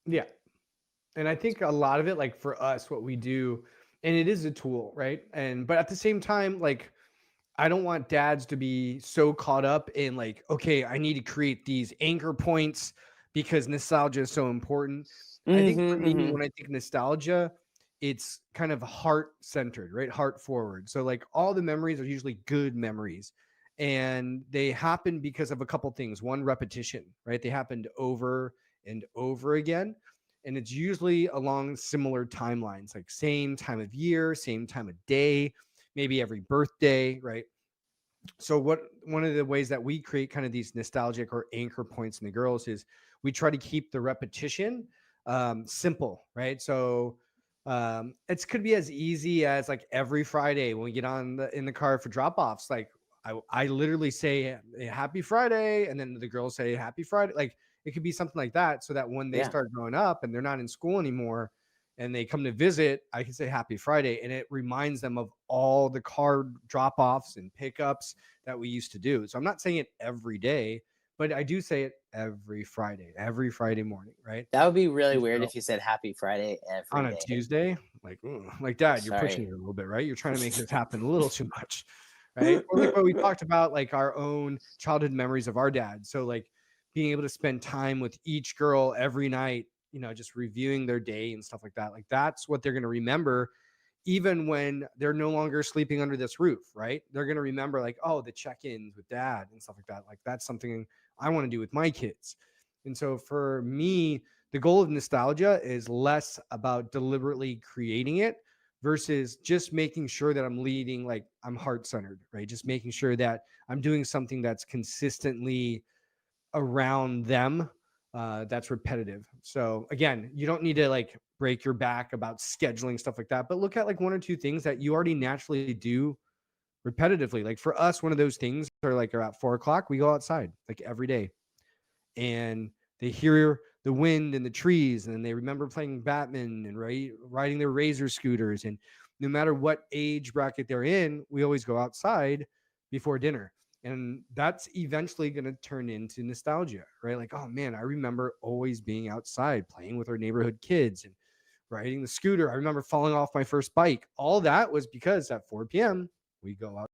Yeah. And I think a lot of it, like for us, what we do, and it is a tool, right? But at the same time, like I don't want dads to be so caught up in like, okay, I need to create these anchor points because nostalgia is so important. I think for me, Hmm. when I think nostalgia, it's kind of heart centered, right? Heart forward. So like all the memories are usually good memories. And they happen because of a couple things. One, repetition, right? They happened over and over again. And it's usually along similar timelines, like same time of year, same time of day, maybe every birthday, right? So what one of the ways that we create kind of these nostalgic or anchor points in the girls is we try to keep the repetition simple, right? So it could be as easy as like every Friday when we get on in the car for drop offs, like I literally say happy Friday and then the girls say happy Friday. Like it could be something like that so that when they Yeah. start growing up and they're not in school anymore and they come to visit, I can say happy Friday and it reminds them of all the car drop offs and pickups that we used to do. So I'm not saying it every day, but I do say it every Friday morning, right? That would be really And weird so if you said happy Friday every on a day. Tuesday, like, like dad, you're pushing Sorry. it a little bit, right? You're trying to make this happen a little too much, right? Or like what we talked about, like our own childhood memories of our dad. So like being able to spend time with each girl every night, just reviewing their day and stuff like that. Like that's what they're going to remember even when they're no longer sleeping under this roof, right? They're going to remember like, oh, the check-ins with dad and stuff like that. Like that's something I want to do with my kids. And so for me, the goal of nostalgia is less about deliberately creating it versus just making sure that I'm leading, like I'm heart centered, right? Just making sure that I'm doing something that's consistently around them that's repetitive. So again, you don't need to like break your back about scheduling stuff like that, but look at like one or two things that you already naturally do repetitively. Like for us, one of those things are like around 4 o'clock, we go outside like every day and they hear the wind and the trees and they remember playing Batman and riding their razor scooters. And no matter what age bracket they're in, we always go outside before dinner. And that's eventually going to turn into nostalgia, right? Like, oh man, I remember always being outside playing with our neighborhood kids and riding the scooter. I remember falling off my first bike. All that was because at 4 p.m. we go out